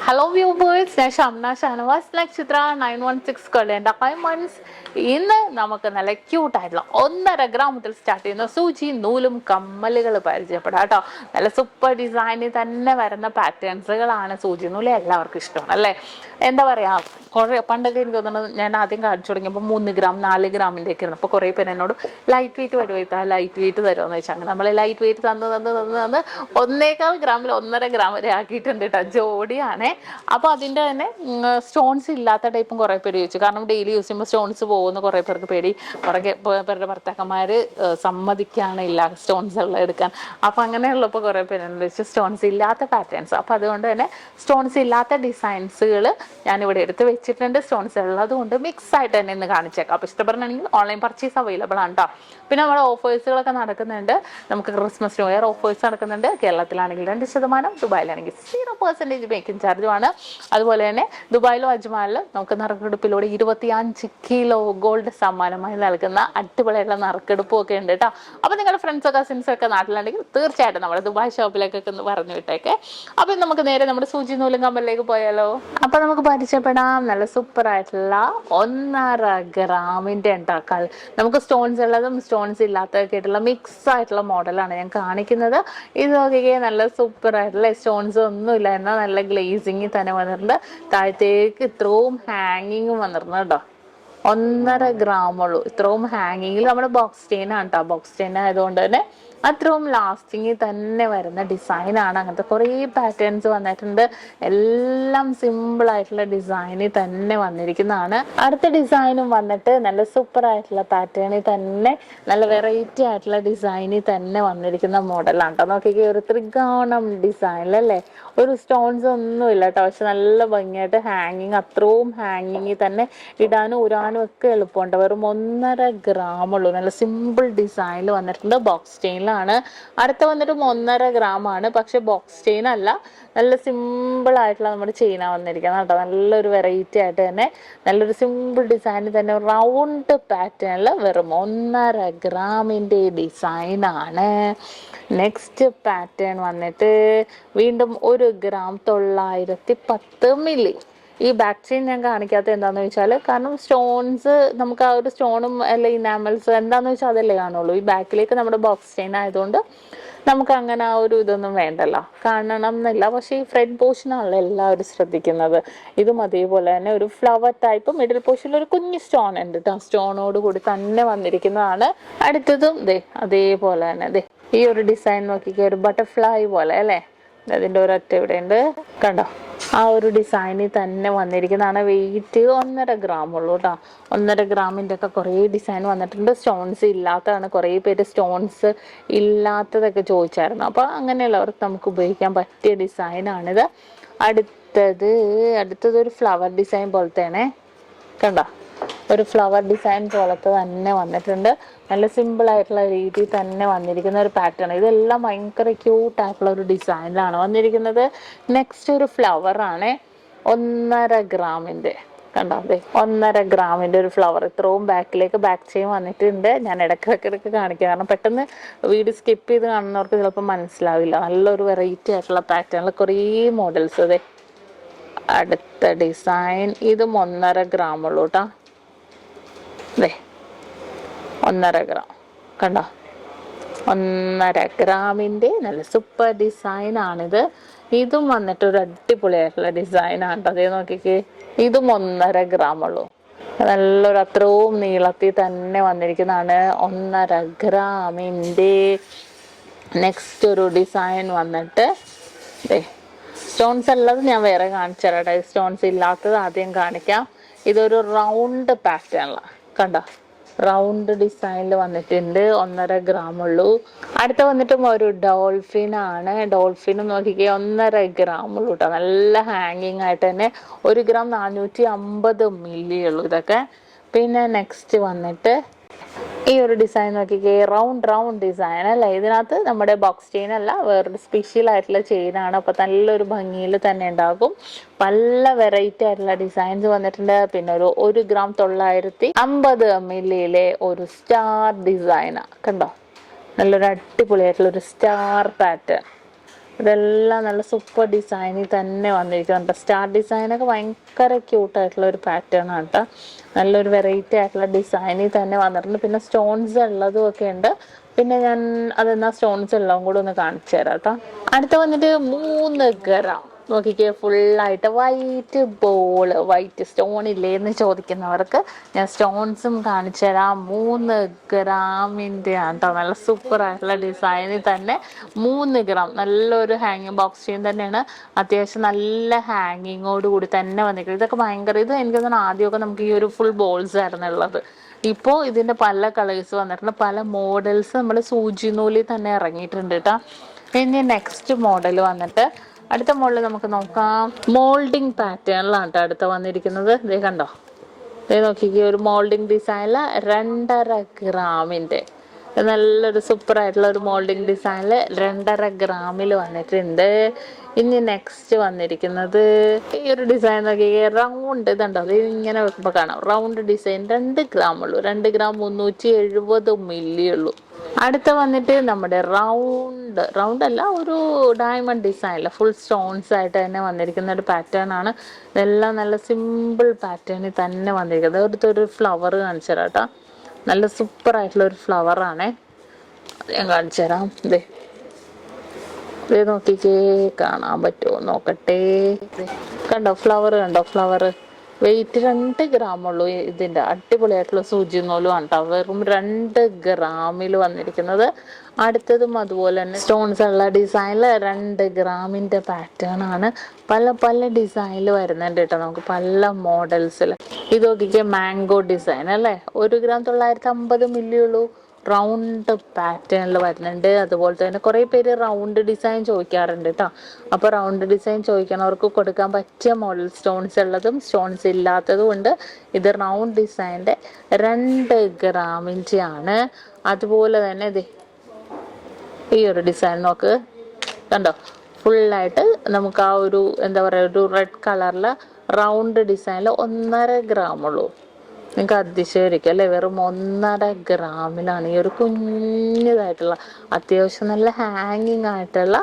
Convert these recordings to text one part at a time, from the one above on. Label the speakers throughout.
Speaker 1: Hello viewers, ഞാൻ ഷംന ഷാനവാസ് നക്ഷത്ര 916 കൊല്ലേണ്ട diamonds. ഇന്ന് നമുക്ക് നല്ല ക്യൂട്ടായിട്ടുള്ള 1.5 ഗ്രാം മുതൽ സ്റ്റാർട്ട് ചെയ്യുന്ന സൂചി നൂലും കമ്മലുകൾ പരിചയപ്പെടാം കേട്ടോ. നല്ല സൂപ്പർ ഡിസൈനിൽ തന്നെ വരുന്ന പാറ്റേൺസുകളാണ് സൂചി നൂല് എല്ലാവർക്കും ഇഷ്ടമാണ് അല്ലേ. എന്താ പറയുക, കുറേ പണ്ടൊക്കെ എനിക്ക് തോന്നുന്നത് ഞാൻ ആദ്യം കാണിച്ചു തുടങ്ങിയപ്പോൾ 3 ഗ്രാം 4 ഗ്രാമിൻ്റെ ഒക്കെ ആയിരുന്നു. അപ്പോൾ കുറേ പേര് എന്നോട് ലൈറ്റ് വെയിറ്റ് വരുമായിട്ടാ ലൈറ്റ് വെയിറ്റ് തരുമെന്ന് വെച്ചാൽ അങ്ങനെ നമ്മൾ ലൈറ്റ് വെയിറ്റ് തന്ന് 1.25 ഗ്രാമിൽ 1.5 ഗ്രാം വരെ ആക്കിയിട്ടുണ്ട് കേട്ടോ. ജോഡിയാണേ. അപ്പോൾ അതിൻ്റെ തന്നെ സ്റ്റോൺസ് ഇല്ലാത്ത ടൈപ്പും കുറേ പേര് ചോദിച്ചു. കാരണം ഡെയിലി യൂസ് ചെയ്യുമ്പോൾ സ്റ്റോൺസ് പോകുന്ന കുറേ പേർക്ക് പേടി, കുറേ പേരുടെ ഭർത്താക്കന്മാർ സമ്മതിക്കാനില്ല സ്റ്റോൺസ് ഉള്ള എടുക്കാൻ. അപ്പോൾ അങ്ങനെയുള്ളപ്പോൾ കുറേ പേരെന്ന് വെച്ചാൽ സ്റ്റോൺസ് ഇല്ലാത്ത പാറ്റേൺസ്. അപ്പോൾ അതുകൊണ്ട് തന്നെ സ്റ്റോൺസ് ഇല്ലാത്ത ഡിസൈൻസുകൾ ഞാനിവിടെ എടുത്ത് വെച്ചിട്ടുണ്ട്. സ്റ്റോൺസ് ഉള്ളത് കൊണ്ട് മിക്സ് ആയിട്ട് തന്നെ ഇന്ന് കാണിച്ചേക്കാം. അപ്പോൾ ഇഷ്ടപ്പെടണമെങ്കിൽ ഓൺലൈൻ പർച്ചേസ് അവൈലബിൾ ആണ് കേട്ടോ. പിന്നെ നമ്മുടെ ഓഫേഴ്സുകളൊക്കെ നടക്കുന്നുണ്ട്. നമുക്ക് ക്രിസ്മസ് ന്യൂ ഇയർ ഓഫേഴ്സ് നടക്കുന്നുണ്ട്. കേരളത്തിലാണെങ്കിൽ 2%, ദുബായിലാണെങ്കിൽ 0% മേക്കിംഗ് ചാർജുമാണ്. അതുപോലെ തന്നെ ദുബായിലും അജ്മാനിലും നമുക്ക് നറുക്കെടുപ്പിലൂടെ 25 കിലോ ഗോൾഡ് സമ്മാനമായി നൽകുന്ന അടിപൊളിയായിട്ടുള്ള നറുക്കെടുപ്പും ഒക്കെ ഉണ്ട് കേട്ടോ. അപ്പോൾ നിങ്ങളുടെ ഫ്രണ്ട്സോ കസിൻസോ ഒക്കെ നാട്ടിലുണ്ടെങ്കിൽ തീർച്ചയായിട്ടും നമ്മുടെ ദുബായ് ഷോപ്പിലേക്കൊക്കെ ഒന്ന് പറഞ്ഞു വിട്ടേക്കെ. അപ്പോൾ നമുക്ക് നേരെ നമ്മുടെ സൂചി നൂലും കമ്മലിലേക്ക് പോയാലോ. അപ്പോൾ നമുക്ക് പരിചയപ്പെടാം നല്ല സൂപ്പർ ആയിട്ടുള്ള 1.5 ഗ്രാമിൻ്റെ ഉണ്ടാക്കാൻ. നമുക്ക് സ്റ്റോൺസ് ഉള്ളതും സ്റ്റോൺസ് ഇല്ലാത്തതൊക്കെ ആയിട്ടുള്ള മിക്സ് ആയിട്ടുള്ള മോഡലാണ് ഞാൻ കാണിക്കുന്നത്. ഇത് നോക്കിക്കേ, നല്ല സൂപ്പർ ആയിട്ടുള്ള സ്റ്റോൺസ് ഒന്നുമില്ല എന്നാൽ നല്ല ഗ്ലേസിങ് തന്നെ വന്നിട്ടുണ്ട്. താഴത്തേക്ക് ഇത്രയും ഹാങ്ങിങ്ങും വന്നിരുന്നു കേട്ടോ. 1.5 ഗ്രാമുള്ളൂ. ഇത്രയും ഹാങ്ങിങ്ങിൽ നമ്മുടെ ബോക്സ് ചെയിൻ ആണ് കേട്ടോ. ബോക്സ് ചെയിൻ ആയതുകൊണ്ട് തന്നെ അത്രയും ലാസ്റ്റിങ്ങിൽ തന്നെ വരുന്ന ഡിസൈനാണ്. അങ്ങനത്തെ കുറേ പാറ്റേൺസ് വന്നിട്ടുണ്ട്. എല്ലാം സിമ്പിൾ ആയിട്ടുള്ള ഡിസൈനിൽ തന്നെ വന്നിരിക്കുന്നതാണ്. അടുത്ത ഡിസൈനും വന്നിട്ട് നല്ല സൂപ്പർ ആയിട്ടുള്ള പാറ്റേണിൽ തന്നെ നല്ല വെറൈറ്റി ആയിട്ടുള്ള ഡിസൈനിൽ തന്നെ വന്നിരിക്കുന്ന മോഡലാണ് കേട്ടോ. നോക്കിക്കേ, ഒരു ത്രികോണം ഡിസൈനിലല്ലേ, ഒരു സ്റ്റോൺസ് ഒന്നും ഇല്ല കേട്ടോ. പക്ഷെ നല്ല ഭംഗിയായിട്ട് ഹാങ്ങിങ്, അത്രയും ഹാങ്ങിങ്ങിൽ തന്നെ ഇടാനും ഊരാനും ഒക്കെ എളുപ്പമുണ്ട്. വെറും 1.5 ഗ്രാമുള്ളൂ. നല്ല സിമ്പിൾ ഡിസൈനിൽ വന്നിട്ടുണ്ട്. ബോക്സ് ചെയിൻ ആണ്. അടുത്ത വന്നിട്ട് 1.5 ഗ്രാം ആണ്. പക്ഷെ ബോക്സ് ചെയിൻ അല്ല, നല്ല സിമ്പിൾ ആയിട്ടുള്ള നമ്മുടെ ചെയിനാ വന്നിരിക്കുന്നത് കേട്ടോ. നല്ലൊരു വെറൈറ്റി ആയിട്ട് തന്നെ നല്ലൊരു സിമ്പിൾ ഡിസൈനിൽ തന്നെ റൗണ്ട് പാറ്റേണിൽ വെറും 1.5 ഗ്രാമിൻ്റെ ഡിസൈനാണ്. നെക്സ്റ്റ് പാറ്റേൺ വന്നിട്ട് വീണ്ടും 1 ഗ്രാം 910 മില്ലി. ഈ ബാക്ക് ചെയിൻ ഞാൻ കാണിക്കാത്ത എന്താണെന്ന് വെച്ചാൽ, കാരണം സ്റ്റോൺസ് നമുക്ക് ആ ഒരു സ്റ്റോണും അല്ല ഇനാമൽസ് എന്താണെന്ന് വെച്ചാൽ അതല്ലേ കാണുള്ളൂ. ഈ ബാക്കിലേക്ക് നമ്മുടെ ബോക്സ് ചെയിൻ ആയതുകൊണ്ട് നമുക്ക് അങ്ങനെ ആ ഒരു ഇതൊന്നും വേണ്ടല്ലോ, കാണണം എന്നില്ല. പക്ഷേ ഈ ഫ്രണ്ട് പോർഷനാണല്ലോ എല്ലാവരും ശ്രദ്ധിക്കുന്നത്. ഇതും അതേപോലെ തന്നെ ഒരു ഫ്ലവർ ടൈപ്പ് മിഡിൽ പോർഷനിൽ ഒരു കുഞ്ഞ് സ്റ്റോൺ ഉണ്ട് കേട്ടോ. സ്റ്റോണോട് കൂടി തന്നെ വന്നിരിക്കുന്നതാണ്. അടുത്തതും അതേപോലെ തന്നെ ഈ ഒരു ഡിസൈൻ നോക്കിക്കുക, ഒരു ബട്ടർഫ്ലൈ പോലെ അല്ലേ. അതിൻ്റെ ഒരൊറ്റ ഇവിടെ ഉണ്ട് കണ്ടോ. ആ ഒരു ഡിസൈനിൽ തന്നെ വന്നിരിക്കുന്നതാണ്. വെയിറ്റ് 1.5 ഗ്രാം ഉള്ളൂ കേട്ടോ. 1.5 ഗ്രാമിൻ്റെ ഒക്കെ കുറേ ഡിസൈൻ വന്നിട്ടുണ്ട്. സ്റ്റോൺസ് ഇല്ലാത്തതാണ്. കുറേ പേര് സ്റ്റോൺസ് ഇല്ലാത്തതൊക്കെ ചോദിച്ചായിരുന്നു. അപ്പോൾ അങ്ങനെയുള്ളവർക്ക് നമുക്ക് ഉപയോഗിക്കാൻ പറ്റിയ ഡിസൈനാണിത്. അടുത്തത് ഒരു ഫ്ലവർ ഡിസൈൻ പോലത്തെയാണേ കണ്ടോ. ഒരു ഫ്ലവർ ഡിസൈൻ പോലത്തെ തന്നെ വന്നിട്ടുണ്ട്. നല്ല സിമ്പിൾ ആയിട്ടുള്ള രീതിയിൽ തന്നെ വന്നിരിക്കുന്ന ഒരു പാറ്റേൺ. ഇതെല്ലാം ഭയങ്കര ക്യൂട്ടായിട്ടുള്ള ഒരു ഡിസൈനിലാണ് വന്നിരിക്കുന്നത്. നെക്സ്റ്റ് ഒരു ഫ്ലവർ ആണ് 1.5 ഗ്രാമിൻ്റെ കണ്ടോ. 1.5 ഗ്രാമിൻ്റെ ഒരു ഫ്ലവർ. ഇത്രയും ബാക്കിലേക്ക് ബാക്ക് ചെയിൻ വന്നിട്ടുണ്ട്. ഞാൻ ഇടയ്ക്കിടയ്ക്ക് കാണിക്കാം, കാരണം പെട്ടെന്ന് വീഡിയോ സ്കിപ്പ് ചെയ്ത് കാണുന്നവർക്ക് ചിലപ്പോൾ മനസ്സിലാവില്ല. നല്ലൊരു വെറൈറ്റി ആയിട്ടുള്ള പാറ്റേണിൽ കുറേ മോഡൽസ്. അടുത്ത ഡിസൈൻ ഇതും 1.5 ഗ്രാം ഉള്ളൂ കേട്ടോ. 1.5 ഗ്രാം കണ്ടോ. 1.5 ഗ്രാമിൻ്റെ നല്ല സൂപ്പർ ഡിസൈനാണിത്. ഇതും വന്നിട്ട് ഒരു അടിപൊളിയായിട്ടുള്ള ഡിസൈനാണ് കേട്ടോ. അതേ നോക്കിക്കേ, ഇതും 1.5 ഗ്രാം ഉള്ളൂ. നല്ലൊരു അത്രയും നീളത്തിൽ തന്നെ വന്നിരിക്കുന്നതാണ് 1.5 ഗ്രാമിൻ്റെ. നെക്സ്റ്റ് ഒരു ഡിസൈൻ വന്നിട്ട് സ്റ്റോൺസ് ഉള്ളത് ഞാൻ വേറെ കാണിച്ചു തരാം. സ്റ്റോൺസ് ഇല്ലാത്തത് ആദ്യം കാണിക്കാം. ഇതൊരു റൗണ്ട് പാറ്റേണിലാണ് കണ്ടോ. റൗണ്ട് ഡിസൈനിൽ വന്നിട്ടുണ്ട്. 1.5 ഗ്രാം ഉള്ളൂ. അടുത്ത വന്നിട്ടും ഒരു ഡോൾഫിൻ ആണ്. ഡോൾഫിനും നോക്കിക്കേ 1.5 ഗ്രാം ഉള്ളൂ കേട്ടോ. നല്ല ഹാങ്ങിങ് ആയിട്ട് തന്നെ 1 ഗ്രാം 450 മില്ലി ഉള്ളൂ ഇതൊക്കെ. പിന്നെ നെക്സ്റ്റ് വന്നിട്ട് ഈ ഒരു ഡിസൈൻ നോക്കിക്കേ, റൗണ്ട് ഡിസൈൻ അല്ല. ഇതിനകത്ത് നമ്മുടെ ബോക്സ് ചെയിൻ അല്ല, വേറൊരു സ്പെഷ്യൽ ആയിട്ടുള്ള ചെയിനാണ്. അപ്പോൾ നല്ലൊരു ഭംഗിയിൽ തന്നെ ഉണ്ടാകും. പല വെറൈറ്റി ആയിട്ടുള്ള ഡിസൈൻസ് വന്നിട്ടുണ്ട്. പിന്നെ 1 ഗ്രാം 950 മില്ലിയിലെ ഒരു സ്റ്റാർ ഡിസൈനാണ് കണ്ടോ. നല്ലൊരു അടിപൊളിയായിട്ടുള്ള ഒരു സ്റ്റാർ പാറ്റേൺ. ഇതെല്ലാം നല്ല സൂപ്പർ ഡിസൈനിൽ തന്നെ വന്നിരിക്കുന്നുണ്ട്. സ്റ്റാർ ഡിസൈനൊക്കെ ഭയങ്കര ക്യൂട്ടായിട്ടുള്ള ഒരു പാറ്റേൺ ആണ് കേട്ടോ. നല്ലൊരു വെറൈറ്റി ആയിട്ടുള്ള ഡിസൈനിൽ തന്നെ വന്നിട്ടുണ്ട്. പിന്നെ സ്റ്റോൺസ് ഉള്ളതും ഒക്കെ ഉണ്ട്. പിന്നെ ഞാൻ അതെന്നാ സ്റ്റോൺസ് എല്ലാം കൂടെ ഒന്ന് കാണിച്ചു തരാം കേട്ടോ. അടുത്ത വന്നിട്ട് 3 ഗ്രാം നോക്കിക്കേ, ഫുള്ളായിട്ട് വൈറ്റ് ബോൾ, വൈറ്റ് സ്റ്റോൺ ഇല്ലേ എന്ന് ചോദിക്കുന്നവർക്ക് ഞാൻ സ്റ്റോൺസും കാണിച്ചു തരാം. 3 ഗ്രാമിൻ്റെ ആണ് കേട്ടോ. നല്ല സൂപ്പർ ആയിട്ടുള്ള ഡിസൈനിൽ തന്നെ 3 ഗ്രാം. നല്ലൊരു ഹാങ്ങിങ് ബോക്സ് ചെയിൻ തന്നെയാണ്. അത്യാവശ്യം നല്ല ഹാങ്ങിങ്ങോട് കൂടി തന്നെ വന്നിരിക്കുന്നത്. ഇതൊക്കെ ഭയങ്കര, ഇത് എനിക്ക് തോന്നുന്നു ആദ്യമൊക്കെ നമുക്ക് ഈ ഒരു ഫുൾ ബോൾസ് ആയിരുന്നു ഉള്ളത്. ഇപ്പോൾ ഇതിൻ്റെ പല കളേഴ്സ് വന്നിട്ടുണ്ട്, പല മോഡൽസ് നമ്മൾ സൂചി നൂലിൽ തന്നെ ഇറങ്ങിയിട്ടുണ്ട് കേട്ടോ. ഇനി നെക്സ്റ്റ് മോഡൽ വന്നിട്ട്, അടുത്ത മോഡൽ നമുക്ക് നോക്കാം. മോൾഡിങ് പാറ്റേണിലാണ് കേട്ടോ അടുത്ത വന്നിരിക്കുന്നത്. ഇതേ കണ്ടോ, ഇതേ നോക്കിക്കേ, ഒരു മോൾഡിങ് ഡിസൈനിൽ 2.5 ഗ്രാമിൻ്റെ നല്ലൊരു സൂപ്പർ ആയിട്ടുള്ള ഒരു മോൾഡിങ് ഡിസൈനിൽ 2.5 ഗ്രാമിൽ വന്നിട്ടുണ്ട്. ഇനി നെക്സ്റ്റ് വന്നിരിക്കുന്നത് ഈ ഒരു ഡിസൈൻ നോക്കിയേ, റൗണ്ട് ഇതുണ്ടോ, അത് ഇങ്ങനെ വെക്കുമ്പോൾ കാണാം റൗണ്ട് ഡിസൈൻ. 2 ഗ്രാം ഉള്ളൂ, 2 ഗ്രാം 370 മില്ലി ഉള്ളൂ. അടുത്ത വന്നിട്ട് നമ്മുടെ റൗണ്ട് അല്ല, ഒരു ഡയമണ്ട് ഡിസൈനിൽ ഫുൾ സ്റ്റോൺസ് ആയിട്ട് തന്നെ വന്നിരിക്കുന്ന ഒരു പാറ്റേൺ ആണ്. ഇതെല്ലാം നല്ല സിമ്പിൾ പാറ്റേണിൽ തന്നെ വന്നിരിക്കുന്നത്. അടുത്തൊരു ഫ്ലവർ കാണിച്ചു തരാം കേട്ടോ. നല്ല സൂപ്പർ ആയിട്ടുള്ള ഒരു ഫ്ലവർ ആണേ, ഞാൻ കാണിച്ചു തരാം. ഇത് നോക്കിക്കേ, കാണാൻ പറ്റുമോ നോക്കട്ടെ. കണ്ടോ ഫ്ലവർ, കണ്ടോ ഫ്ലവർ. വെയിറ്റ് 2 ഗ്രാം ഉള്ളൂ. ഇതിൻ്റെ അടിപൊളിയായിട്ടുള്ള സൂചി നൂലും ആണ് കേട്ടോ. വെറും 2 ഗ്രാമിൽ വന്നിരിക്കുന്നത്. അടുത്തതും അതുപോലെ തന്നെ സ്റ്റോൺസ് ഉള്ള ഡിസൈനിൽ 2 ഗ്രാമിൻ്റെ പാറ്റേൺ ആണ്. പല ഡിസൈനിൽ വരുന്നുണ്ട് കേട്ടോ, നമുക്ക് പല മോഡൽസിൽ. ഇത് നോക്കിക്കേ, മാംഗോ ഡിസൈൻ അല്ലേ. 1 ഗ്രാം 950 മില്ലി ഉള്ളൂ. റൗണ്ട് പാറ്റേണിൽ വരുന്നുണ്ട്. അതുപോലെ തന്നെ കുറേ പേര് റൗണ്ട് ഡിസൈൻ ചോദിക്കാറുണ്ട് കേട്ടോ. അപ്പോൾ റൗണ്ട് ഡിസൈൻ ചോദിക്കുന്നവർക്ക് കൊടുക്കാൻ പറ്റിയ മോഡൽ, സ്റ്റോൺസ് ഉള്ളതും സ്റ്റോൺസ് ഇല്ലാത്തതും ഉണ്ട്. ഇത് റൗണ്ട് ഡിസൈൻ്റെ 2 ഗ്രാമിൻ്റെ ആണ്. അതുപോലെ തന്നെ ഇത് ഈ ഒരു ഡിസൈൻ നോക്ക്, കണ്ടോ ഫുള്ളായിട്ട് നമുക്ക് ആ ഒരു എന്താ പറയുക, ഒരു റെഡ് കളറിൽ റൗണ്ട് ഡിസൈനിൽ 1.5 ഗ്രാം ഉള്ളൂ. നിങ്ങൾക്ക് അതിശയമായിരിക്കും അല്ലേ, വെറും 1.5 ഗ്രാമിലാണ് ഈ ഒരു കുഞ്ഞതായിട്ടുള്ള അത്യാവശ്യം നല്ല ഹാങ്ങിങ് ആയിട്ടുള്ള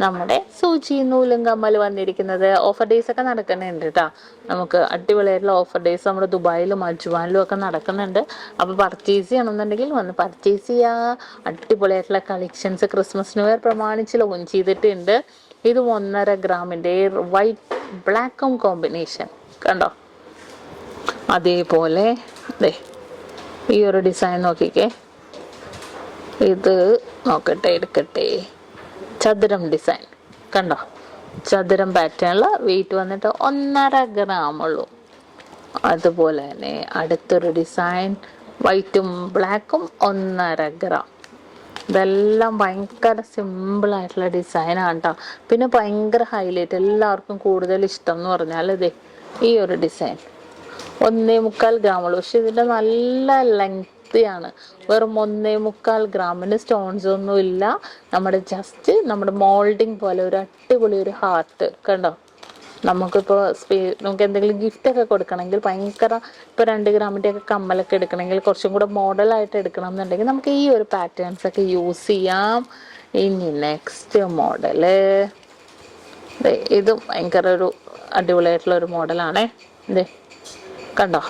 Speaker 1: നമ്മുടെ സൂചി നൂലും കമ്മൽ വന്നിരിക്കുന്നത്. ഓഫർ ഡേയ്സ് ഒക്കെ നടക്കുന്നുണ്ട് കേട്ടോ. നമുക്ക് അടിപൊളിയായിട്ടുള്ള ഓഫർ ഡേയ്സ് നമ്മുടെ ദുബായിലും അജ്മാനിലും ഒക്കെ നടക്കുന്നുണ്ട്. അപ്പോൾ പർച്ചേസ് ചെയ്യണമെന്നുണ്ടെങ്കിൽ വന്ന് പർച്ചേസ് ചെയ്യുക. അടിപൊളിയായിട്ടുള്ള കളക്ഷൻസ് ക്രിസ്മസ് ന്യൂ ഇയർ പ്രമാണിച്ച് ലോഞ്ച് ചെയ്തിട്ടുണ്ട്. ഇത് 1.5 ഗ്രാമിൻ്റെ വൈറ്റ് ബ്ലാക്കും കോമ്പിനേഷൻ കണ്ടോ. അതേപോലെ ഈ ഒരു ഡിസൈൻ നോക്കിക്കേ, ഇത് നോക്കട്ടെ, എടുക്കട്ടെ. ചതുരം ഡിസൈൻ കണ്ടോ, ചതുരം പാറ്റേണിൽ വെയിറ്റ് വന്നിട്ട് 1.5 ഗ്രാം ഉള്ളൂ. അതുപോലെ തന്നെ അടുത്തൊരു ഡിസൈൻ വൈറ്റും ബ്ലാക്കും 1.5 ഗ്രാം. ഇതെല്ലാം ഭയങ്കര സിമ്പിളായിട്ടുള്ള ഡിസൈനാണ് കേട്ടോ. പിന്നെ ഭയങ്കര ഹൈലൈറ്റ്, എല്ലാവർക്കും കൂടുതൽ ഇഷ്ടം എന്ന് പറഞ്ഞാൽ ഈ ഒരു ഡിസൈൻ 1.25 ഗ്രാം ഉള്ളൂ. പക്ഷെ ഇതിൻ്റെ നല്ല ലെങ്തിയാണ്. വെറും 1.25 ഗ്രാമിന് സ്റ്റോൺസ് ഒന്നും ഇല്ല. നമ്മുടെ മോൾഡിങ് പോലെ ഒരു അടിപൊളി ഒരു ഹാർട്ട് കണ്ടോ. നമുക്കിപ്പോൾ നമുക്ക് എന്തെങ്കിലും ഗിഫ്റ്റൊക്കെ കൊടുക്കണമെങ്കിൽ ഭയങ്കര, ഇപ്പോൾ 2 ഗ്രാമിൻ്റെ ഒക്കെ കമ്മലൊക്കെ എടുക്കണമെങ്കിൽ കുറച്ചും കൂടെ മോഡലായിട്ട് എടുക്കണം എന്നുണ്ടെങ്കിൽ നമുക്ക് ഈ ഒരു പാറ്റേൺസ് ഒക്കെ യൂസ് ചെയ്യാം. ഇനി നെക്സ്റ്റ് മോഡല് ഇതും ഭയങ്കര ഒരു അടിപൊളിയായിട്ടുള്ള ഒരു മോഡലാണേ. കണ്ടോ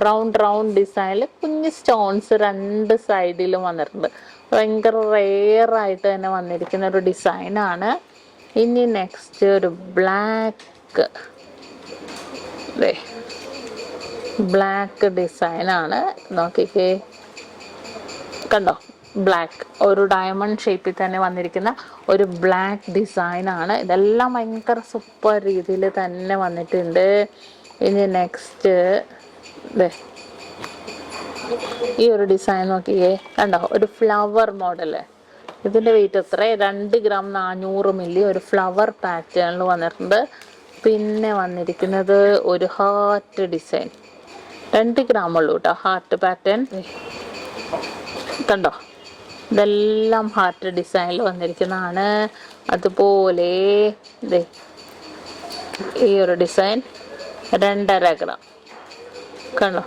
Speaker 1: റൗണ്ട് ഡിസൈനിൽ കുഞ്ഞ് സ്റ്റോൺസ് 2 സൈഡിലും വന്നിട്ടുണ്ട്. ഭയങ്കര റെയർ ആയിട്ട് തന്നെ വന്നിരിക്കുന്ന ഒരു ഡിസൈനാണ്. ഇനി നെക്സ്റ്റ് ഒരു ബ്ലാക്ക് ഡിസൈനാണ്. നോക്കിക്കേ, കണ്ടോ ബ്ലാക്ക്, ഒരു ഡയമണ്ട് ഷേപ്പിൽ തന്നെ വന്നിരിക്കുന്ന ഒരു ബ്ലാക്ക് ഡിസൈനാണ്. ഇതെല്ലാം ഭയങ്കര സൂപ്പർ രീതിയിൽ തന്നെ വന്നിട്ടുണ്ട്. ഇനി നെക്സ്റ്റ് ഈ ഒരു ഡിസൈൻ നോക്കിയേ, കണ്ടോ ഒരു ഫ്ലവർ മോഡല്. ഇതിൻ്റെ വെയിറ്റ് എത്ര, 2 ഗ്രാം 400 മില്ലി. ഒരു ഫ്ലവർ പാറ്റേണിൽ വന്നിട്ടുണ്ട്. പിന്നെ വന്നിരിക്കുന്നത് ഒരു ഹാർട്ട് ഡിസൈൻ, 2 ഗ്രാം ഉള്ളൂ കേട്ടോ. ഹാർട്ട് പാറ്റേൺ കണ്ടോ, ഇതെല്ലാം ഹാർട്ട് ഡിസൈനിൽ വന്നിരിക്കുന്നതാണ്. അതുപോലെ ഈ ഒരു ഡിസൈൻ 2.5 ഗ്രാം കണ്ടോ,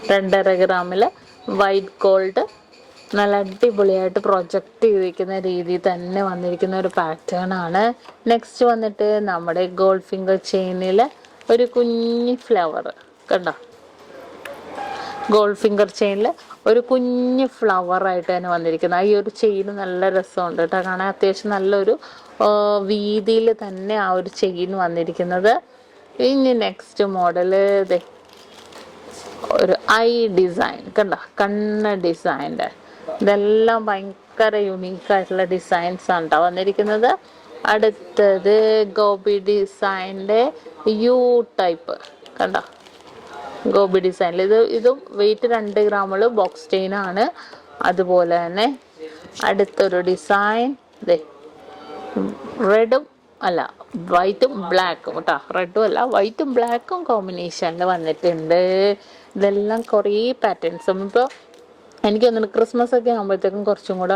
Speaker 1: 2.5 ഗ്രാമിൽ വൈറ്റ് ഗോൾഡ് നല്ല അടിപൊളിയായിട്ട് പ്രൊജക്റ്റ് ചെയ്തിരിക്കുന്ന രീതിയിൽ തന്നെ വന്നിരിക്കുന്ന ഒരു പാറ്റേൺ ആണ്. നെക്സ്റ്റ് വന്നിട്ട് നമ്മുടെ ഗോൾഡ് ഫിംഗർ ചെയിനിൽ ഒരു കുഞ്ഞി ഫ്ലവർ കണ്ടോ, ഗോൾഡ് ഫിംഗർ ചെയിനിൽ ഒരു കുഞ്ഞ് ഫ്ലവറായിട്ട് തന്നെ വന്നിരിക്കുന്നത്. ഈ ഒരു ചെയിൻ നല്ല രസമുണ്ട് കേട്ടോ കാണാൻ, അത്യാവശ്യം നല്ലൊരു വീതിയിൽ തന്നെ ആ ഒരു ചെയിൻ വന്നിരിക്കുന്നത്. ഇനി നെക്സ്റ്റ് മോഡല് ഒരു ഐ ഡിസൈൻ കണ്ടോ, കണ്ണ് ഡിസൈൻ്റെ. ഇതെല്ലാം ഭയങ്കര യുണീക്കായിട്ടുള്ള ഡിസൈൻസ് ആണ് കേട്ടോ വന്നിരിക്കുന്നത്. അടുത്തത് ഗോപി ഡിസൈൻ്റെ യു ടൈപ്പ് കണ്ടോ, ഗോപി ഡിസൈനിൽ ഇതും വെയിറ്റ് 2 ഗ്രാമുള്ള ബോക്സ് ചെയിൻ ആണ്. അതുപോലെ തന്നെ അടുത്തൊരു ഡിസൈൻ റെഡും അല്ല വൈറ്റും ബ്ലാക്കും കേട്ടോ, റെഡും അല്ല വൈറ്റും ബ്ലാക്കും കോമ്പിനേഷനിൽ വന്നിട്ടുണ്ട്. ഇതെല്ലാം കുറേ പാറ്റേൺസും. ഇപ്പോൾ എനിക്ക് തോന്നുന്നു ക്രിസ്മസ് ഒക്കെ ആകുമ്പോഴത്തേക്കും കുറച്ചും കൂടെ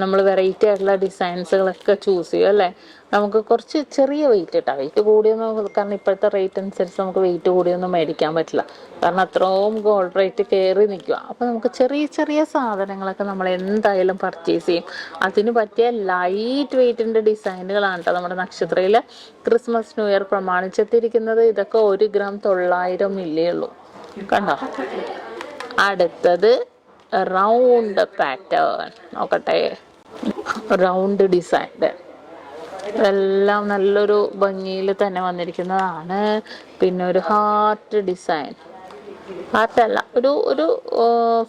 Speaker 1: നമ്മൾ വെറൈറ്റി ആയിട്ടുള്ള ഡിസൈൻസുകളൊക്കെ ചൂസ് ചെയ്യും അല്ലേ. നമുക്ക് കുറച്ച് ചെറിയ വെയിറ്റ് ഇട്ടാൽ, വെയിറ്റ് കൂടിയൊന്നും, കാരണം ഇപ്പോഴത്തെ റേറ്റ് അനുസരിച്ച് നമുക്ക് വെയിറ്റ് കൂടിയൊന്നും മേടിക്കാൻ പറ്റില്ല, കാരണം അത്രയും ഗോൾഡ് റേറ്റ് കയറി നിൽക്കുക. അപ്പോൾ നമുക്ക് ചെറിയ ചെറിയ സാധനങ്ങളൊക്കെ നമ്മൾ എന്തായാലും പർച്ചേസ് ചെയ്യും. അതിന് പറ്റിയ ലൈറ്റ് വെയിറ്റിൻ്റെ ഡിസൈനുകളാണ് കേട്ടോ നമ്മുടെ നക്ഷത്രയിൽ ക്രിസ്മസ് ന്യൂ ഇയർ പ്രമാണിച്ചെത്തിയിരിക്കുന്നത്. ഇതൊക്കെ 1 ഗ്രാം 900 മില്ലി ഉള്ളൂ കണ്ടോ. അടുത്തത് റൗണ്ട് പാറ്റേൺ നോക്കട്ടെ, റൗണ്ട് ഡിസൈൻ്റെ എല്ലാം നല്ലൊരു ഭംഗിയിൽ തന്നെ വന്നിരിക്കുന്നതാണ്. പിന്നെ ഒരു ഹാർട്ട് ഡിസൈൻ, ഹാർട്ടല്ല ഒരു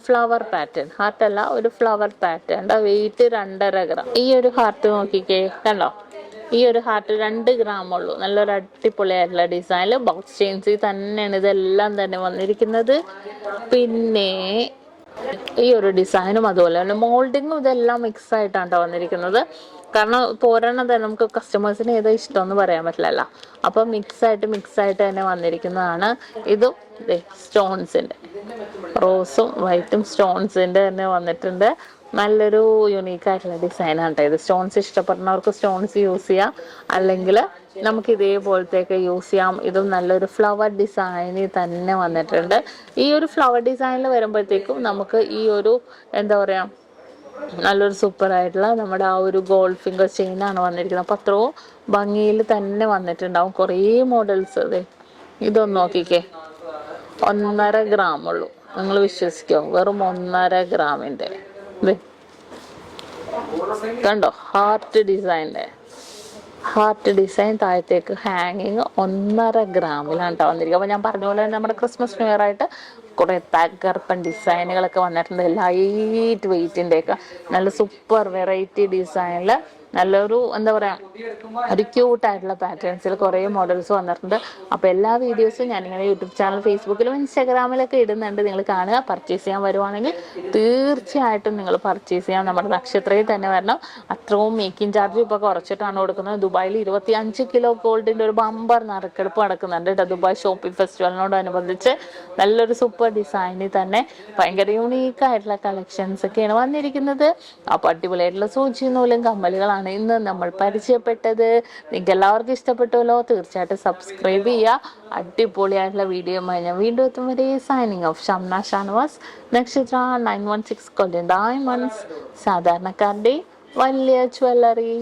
Speaker 1: ഫ്ലവർ പാറ്റേൺ, ഹാർട്ടല്ല ഒരു ഫ്ലവർ പാറ്റേൺ. Wait 2.5 gram. ഈ ഒരു ഹാർട്ട് നോക്കിക്കേ കണ്ടോ, ഈ ഒരു ഹാർട്ട് 2 ഗ്രാം ഉള്ളൂ. നല്ലൊരു അടിപൊളിയായിട്ടുള്ള ഡിസൈനിൽ ബോക്സ് ചെയിൻസിൽ തന്നെയാണ് ഇതെല്ലാം തന്നെ വന്നിരിക്കുന്നത്. പിന്നെ ഈ ഒരു ഡിസൈനും അതുപോലെ തന്നെ മോൾഡിങ്ങും ഇതെല്ലാം മിക്സ് ആയിട്ടാണ് വന്നിരിക്കുന്നത്. കാരണം പോരാണത് നമുക്ക് കസ്റ്റമേഴ്സിന് ഏതാ ഇഷ്ടം എന്ന് പറയാൻ പറ്റില്ലല്ലോ. അപ്പം മിക്സ് ആയിട്ട് തന്നെ വന്നിരിക്കുന്നതാണ്. ഇതും സ്റ്റോൺസിൻ്റെ റോസും വൈറ്റും സ്റ്റോൺസിൻ്റെ തന്നെ വന്നിട്ടുണ്ട്. നല്ലൊരു യുണീക്കായിട്ടുള്ള ഡിസൈനാണ് കേട്ടോ ഇത്. സ്റ്റോൺസ് ഇഷ്ടപ്പെടുന്നവർക്ക് സ്റ്റോൺസ് യൂസ് ചെയ്യാം, അല്ലെങ്കിൽ നമുക്ക് ഇതേപോലത്തെയൊക്കെ യൂസ് ചെയ്യാം. ഇതും നല്ലൊരു ഫ്ലവർ ഡിസൈനിൽ തന്നെ വന്നിട്ടുണ്ട്. ഈ ഒരു ഫ്ലവർ ഡിസൈനിൽ വരുമ്പോഴത്തേക്കും നമുക്ക് ഈ ഒരു എന്താ പറയുക, നല്ലൊരു സൂപ്പറായിട്ടുള്ള നമ്മുടെ ആ ഒരു ഗോൾഡ് ഫിംഗർ ചെയിനാണ് വന്നിരിക്കുന്നത്. അപ്പോൾ അത്രയും ഭംഗിയിൽ തന്നെ വന്നിട്ടുണ്ടാവും. കുറേ മോഡൽസ്. ഇതൊന്ന് നോക്കിക്കേ, 1.5 ഗ്രാം ഉള്ളൂ. നിങ്ങൾ വിശ്വസിക്കോ, വെറും 1.5 ഗ്രാമിൻ്റെ കണ്ടോ. ഹാർട്ട് ഡിസൈൻ താഴത്തേക്ക് ഹാങ്ങിങ് 1.5 ഗ്രാമിലാണ് കേട്ടോ വന്നിരിക്കുക. അപ്പോൾ ഞാൻ പറഞ്ഞ പോലെ നമ്മുടെ ക്രിസ്മസ് ന്യൂ ഇയർ ആയിട്ട് കുറേ തകർപ്പൻ ഡിസൈനുകളൊക്കെ വന്നിട്ടുണ്ട്. ലൈറ്റ് വെയിറ്റിൻ്റെയൊക്കെ നല്ല സൂപ്പർ വെറൈറ്റി ഡിസൈനിൽ നല്ലൊരു എന്താ പറയുക, ഒരു ക്യൂട്ടായിട്ടുള്ള പാറ്റേൺസിൽ കുറേ മോഡൽസ് വന്നിട്ടുണ്ട്. അപ്പോൾ എല്ലാ വീഡിയോസും ഞാനിങ്ങനെ യൂട്യൂബ് ചാനൽ, ഫേസ്ബുക്കിലും ഇൻസ്റ്റാഗ്രാമിലൊക്കെ ഇടുന്നുണ്ട്. നിങ്ങൾ കാണുക. പർച്ചേസ് ചെയ്യാൻ വരുവാണെങ്കിൽ തീർച്ചയായിട്ടും നിങ്ങൾ പർച്ചേസ് ചെയ്യാം. നമ്മുടെ നക്ഷത്രയിൽ തന്നെ വരണം. അത്രയും മേക്കിംഗ് ചാർജ് ഇപ്പോൾ കുറച്ചിട്ടാണ് കൊടുക്കുന്നത്. ദുബായിൽ 25 കിലോ ഗോൾഡിൻ്റെ ഒരു ബമ്പർ നറുക്കെടുപ്പ് നടക്കുന്നുണ്ട് കേട്ടോ. ദുബായ് ഷോപ്പിംഗ് ഫെസ്റ്റിവലിനോടനുബന്ധിച്ച് നല്ലൊരു സൂപ്പർ ഡിസൈനിൽ തന്നെ ഭയങ്കര യൂണീക്കായിട്ടുള്ള കളക്ഷൻസ് ഒക്കെയാണ് വന്നിരിക്കുന്നത്. അപ്പോൾ അടിപൊളിയായിട്ടുള്ള സൂചി നൂലും കമ്മലുകളാണ് ഇന്ന് നമ്മൾ പരിചയപ്പെട്ടത്. നിങ്ങൾക്ക് എല്ലാവർക്കും ഇഷ്ടപ്പെട്ടുവല്ലോ. തീർച്ചയായിട്ടും സബ്സ്ക്രൈബ് ചെയ്യുക. അടിപൊളിയായിട്ടുള്ള വീഡിയോ ഞാൻ വീണ്ടും എത്തും വരെ സൈനിങ് ഓഫ്. ഷംന ഷാനവാസ്, നക്ഷത്ര 916 കൊല്ലം ഡയമണ്ട്സ്, സാധാരണക്കാരുടെ വലിയ ജ്വല്ലറി.